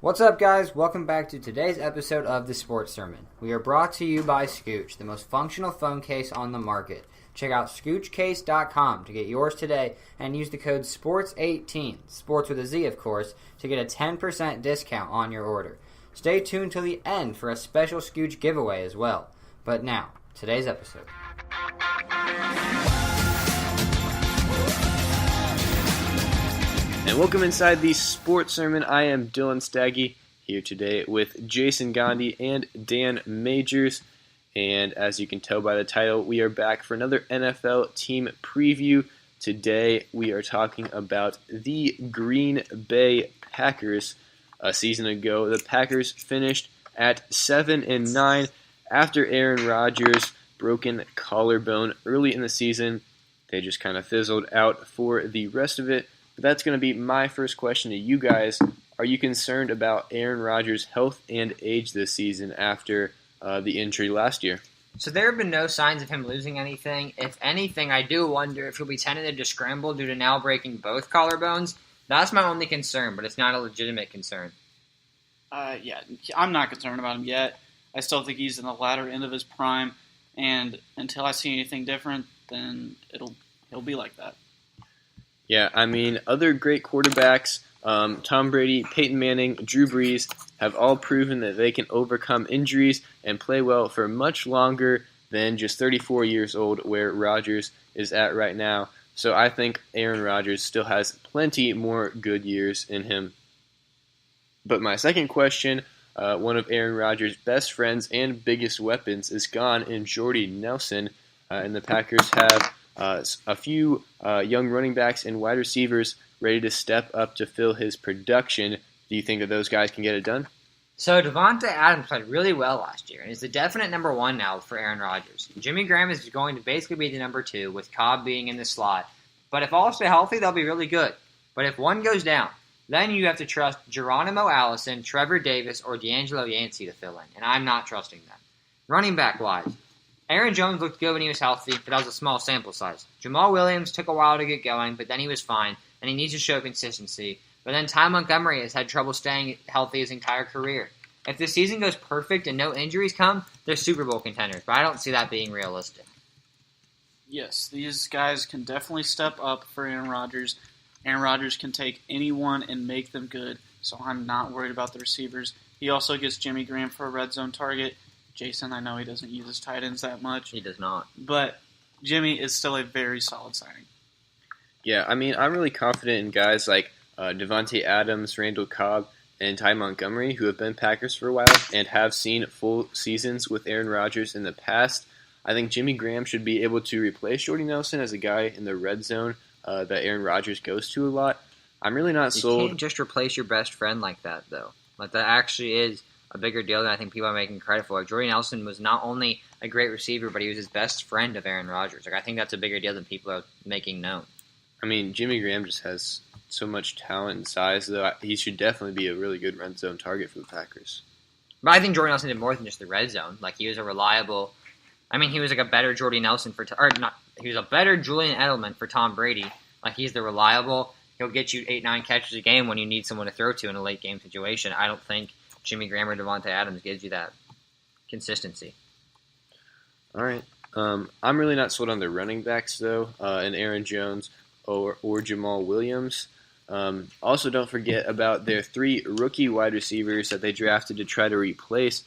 What's up, guys? Welcome back to today's episode of The Sports Sermon. We are brought to you by Scooch, the most functional phone case on the market. Check out ScoochCase.com to get yours today and use the code SPORTS18, sports with a Z, of course, to get a 10% discount on your order. Stay tuned till the end for a special Scooch giveaway as well. But now, today's episode. And welcome inside the Sports Sermon. I am Dylan Staggy, here today with Jason Gandhi and Dan Majors. And as you can tell by the title, we are back for another NFL team preview. Today we are talking about the Green Bay Packers. A season ago, the Packers finished at 7-9 after Aaron Rodgers' broken collarbone early in the season. They just kind of fizzled out for the rest of it. That's going to be my first question to you guys. Are you concerned about Aaron Rodgers' health and age this season after the injury last year? So there have been no signs of him losing anything. If anything, I do wonder if he'll be tentative to scramble due to now breaking both collarbones. That's my only concern, but it's not a legitimate concern. Yeah, I'm not concerned about him yet. I still think he's in the latter end of his prime, and until I see anything different, then he'll be like that. Yeah, I mean, other great quarterbacks, Tom Brady, Peyton Manning, Drew Brees, have all proven that they can overcome injuries and play well for much longer than just 34 years old, where Rodgers is at right now. So I think Aaron Rodgers still has plenty more good years in him. But my second question, one of Aaron Rodgers' best friends and biggest weapons is gone in Jordy Nelson, and the Packers have a few young running backs and wide receivers ready to step up to fill his production. Do you think that those guys can get it done? So Davante Adams played really well last year and is the definite number one now for Aaron Rodgers. Jimmy Graham is going to basically be the number two, with Cobb being in the slot. But if all stay healthy, they'll be really good. But if one goes down, then you have to trust Geronimo Allison, Trevor Davis, or D'Angelo Yancey to fill in, and I'm not trusting them. Running back-wise, Aaron Jones looked good when he was healthy, but that was a small sample size. Jamal Williams took a while to get going, but then he was fine, and he needs to show consistency. But then Ty Montgomery has had trouble staying healthy his entire career. If the season goes perfect and no injuries come, they're Super Bowl contenders, but I don't see that being realistic. Yes, these guys can definitely step up for Aaron Rodgers. Aaron Rodgers can take anyone and make them good, so I'm not worried about the receivers. He also gets Jimmy Graham for a red zone target. Jason, I know he doesn't use his tight ends that much. He does not. But Jimmy is still a very solid signing. Yeah, I mean, I'm really confident in guys like Davante Adams, Randall Cobb, and Ty Montgomery, who have been Packers for a while and have seen full seasons with Aaron Rodgers in the past. I think Jimmy Graham should be able to replace Jordy Nelson as a guy in the red zone that Aaron Rodgers goes to a lot. I'm really not sold. You can't just replace your best friend like that, though. Like, that actually is a bigger deal than I think people are making credit for. Like, Jordy Nelson was not only a great receiver, but he was his best friend of Aaron Rodgers. Like, I think that's a bigger deal than people are making known. I mean, Jimmy Graham just has so much talent and size, though. He should definitely be a really good red zone target for the Packers. But I think Jordy Nelson did more than just the red zone. Like, he was a reliable. I mean, he was like a better Jordy Nelson he was a better Julian Edelman for Tom Brady. Like, he's the reliable. He'll get you 8-9 catches a game when you need someone to throw to in a late game situation. I don't think Jimmy Graham or Davante Adams gives you that consistency. All right. I'm really not sold on the running backs, though, and Aaron Jones or Jamal Williams. Also, don't forget about their three rookie wide receivers that they drafted to try to replace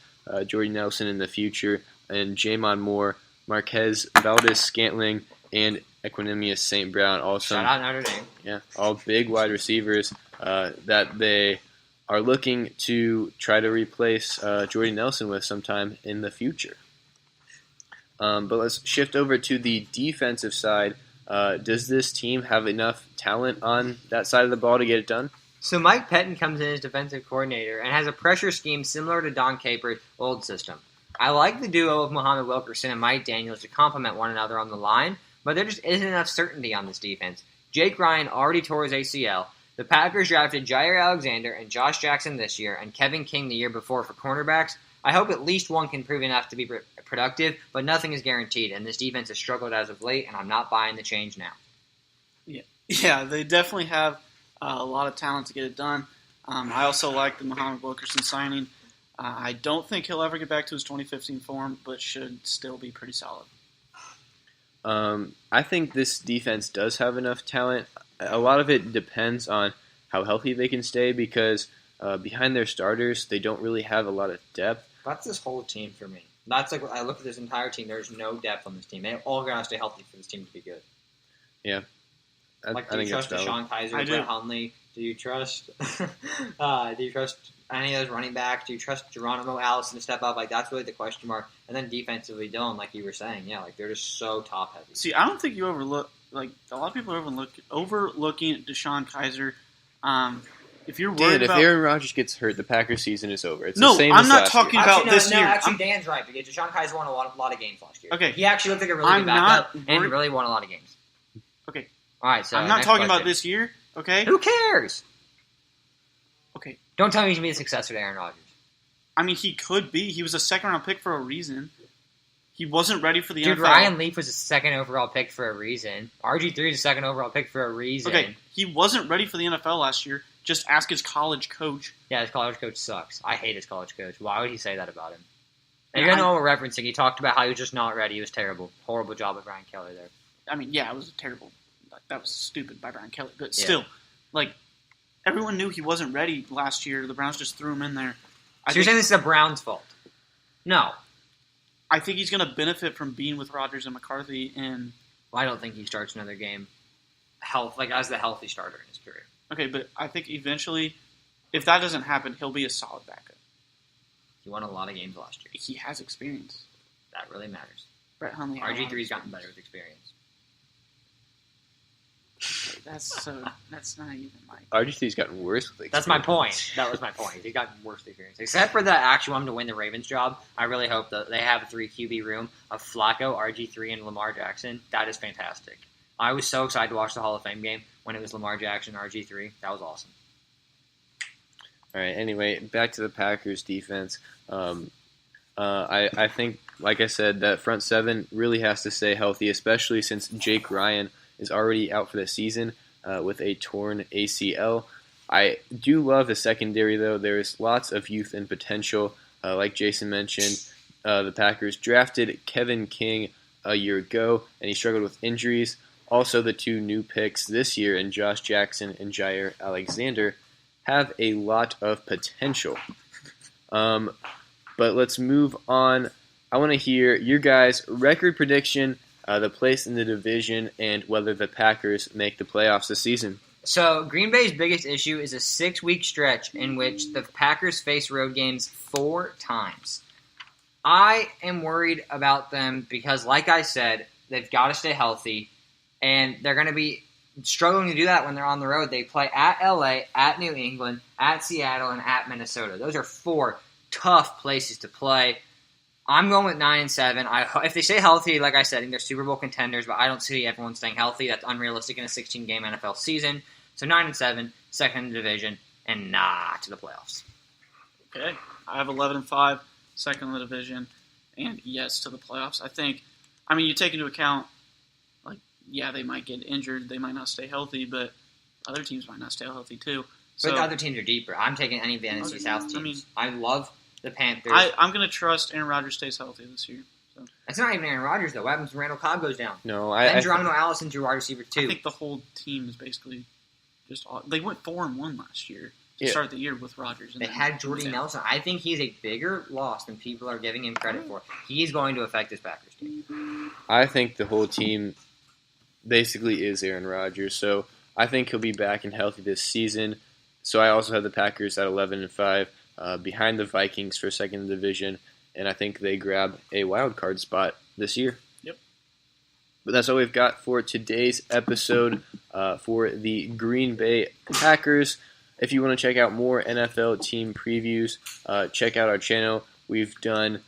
Jordy Nelson in the future, and Jamon Moore, Marquez Valdez-Scantling, and Equanimous St. Brown. Also, shout out Notre Dame. Yeah, all big wide receivers that they are looking to try to replace Jordy Nelson with sometime in the future. But let's shift over to the defensive side. Does this team have enough talent on that side of the ball to get it done? So Mike Pettin comes in as defensive coordinator and has a pressure scheme similar to Don Capers' old system. I like the duo of Muhammad Wilkerson and Mike Daniels to complement one another on the line, but there just isn't enough certainty on this defense. Jake Ryan already tore his ACL. The Packers drafted Jair Alexander and Josh Jackson this year and Kevin King the year before for cornerbacks. I hope at least one can prove enough to be productive, but nothing is guaranteed, and this defense has struggled as of late, and I'm not buying the change now. Yeah, they definitely have a lot of talent to get it done. I also like the Muhammad Wilkerson signing. I don't think he'll ever get back to his 2015 form, but should still be pretty solid. I think this defense does have enough talent. A lot of it depends on how healthy they can stay because behind their starters, they don't really have a lot of depth. That's this whole team for me. That's like I look at this entire team. There's no depth on this team. They all gotta stay healthy for this team to be good. Yeah, Do you trust Deshaun Kaiser, Brett Hundley? Do you trust? Do you trust any of those running backs? Do you trust Geronimo Allison to step up? Like that's really the question mark. And then defensively, Dylan, like you were saying, yeah, like they're just so top heavy. See, I don't think you overlook. Like a lot of people are overlooking Deshaun Kaiser. If you're worried if Aaron Rodgers gets hurt, the Packers season is over. It's no, the same I'm as not last talking year. about this year. Actually, Dan's right because Deshaun Kaiser won a lot of games last year. Okay, he actually looked like a really good backup and really won a lot of games. Okay, all right. So I'm not talking about this year. Okay, who cares? Okay, don't tell me he's gonna be the successor to Aaron Rodgers. I mean, he could be. He was a second-round pick for a reason. He wasn't ready for the NFL. Ryan Leaf was a second overall pick for a reason. RG3 is a second overall pick for a reason. Okay, he wasn't ready for the NFL last year. Just ask his college coach. Yeah, his college coach sucks. I hate his college coach. Why would he say that about him? And you know what we're referencing. He talked about how he was just not ready. He was terrible. Horrible job of Brian Kelly there. I mean, yeah, it was terrible. That was stupid by Brian Kelly. But still, everyone knew he wasn't ready last year. The Browns just threw him in there. So you're saying this is the Browns' fault? No. I think he's going to benefit from being with Rodgers and McCarthy. And I don't think he starts another game as the healthy starter in his career. Okay, but I think eventually, if that doesn't happen, he'll be a solid backup. He won a lot of games last year. He has experience. That really matters. Brett Hundley. RG3's gotten better with experience. That's not even like... RG3's gotten worse with experience. That's my point. That was my point. He's gotten worse with experience. Except for that actually want him to win the Ravens job, I really hope that they have a 3 QB room of Flacco, RG3, and Lamar Jackson. That is fantastic. I was so excited to watch the Hall of Fame game when it was Lamar Jackson, RG3. That was awesome. All right, anyway, back to the Packers defense. I think, like I said, that front seven really has to stay healthy, especially since Jake Ryan is already out for the season with a torn ACL. I do love the secondary, though. There is lots of youth and potential. Like Jason mentioned, the Packers drafted Kevin King a year ago, and he struggled with injuries. Also, the 2 new picks this year in Josh Jackson and Jair Alexander have a lot of potential. But let's move on. I want to hear your guys' record prediction, the place in the division, and whether the Packers make the playoffs this season. So, Green Bay's biggest issue is a 6-week stretch in which the Packers face road games 4 times. I am worried about them because, like I said, they've got to stay healthy. And they're going to be struggling to do that when they're on the road. They play at LA, at New England, at Seattle, and at Minnesota. Those are 4 tough places to play. I'm going with 9-7. If they stay healthy, like I said, I think they're Super Bowl contenders, but I don't see everyone staying healthy. That's unrealistic in a 16-game NFL season. So 9-7, second in the division, and to the playoffs. Okay. I have 11-5, second in the division, and yes to the playoffs. You take into account, yeah, they might get injured, they might not stay healthy, but other teams might not stay healthy too. But the other teams are deeper. I'm taking any of the NFC South teams. I love the Panthers. I'm going to trust Aaron Rodgers stays healthy this year. So. It's not even Aaron Rodgers, though. What happens when Randall Cobb goes down? No, Geronimo Allison's your wide receiver, too. I think the whole team is basically just... They went 4-1 last year to start the year with Rodgers. They had Jordy Nelson. I think he's a bigger loss than people are giving him credit for. He's going to affect this Packers team. I think the whole team basically is Aaron Rodgers, so I think he'll be back and healthy this season. So I also have the Packers at 11-5, behind the Vikings for second in the division, and I think they grab a wild card spot this year. Yep. But that's all we've got for today's episode for the Green Bay Packers. If you want to check out more NFL team previews, check out our channel. We've done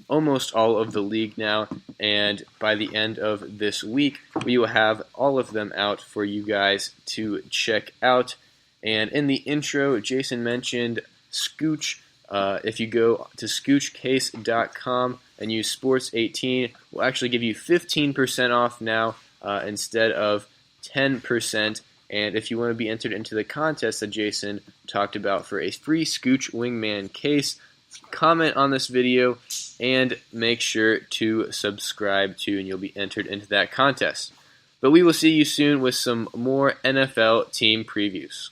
almost all of the league now, and by the end of this week, we will have all of them out for you guys to check out. And in the intro, Jason mentioned Scooch. If you go to scoochcase.com and use Sports18, we'll actually give you 15% off now instead of 10%. And if you want to be entered into the contest that Jason talked about for a free Scooch Wingman case, comment on this video and make sure to subscribe too, and you'll be entered into that contest. But we will see you soon with some more NFL team previews.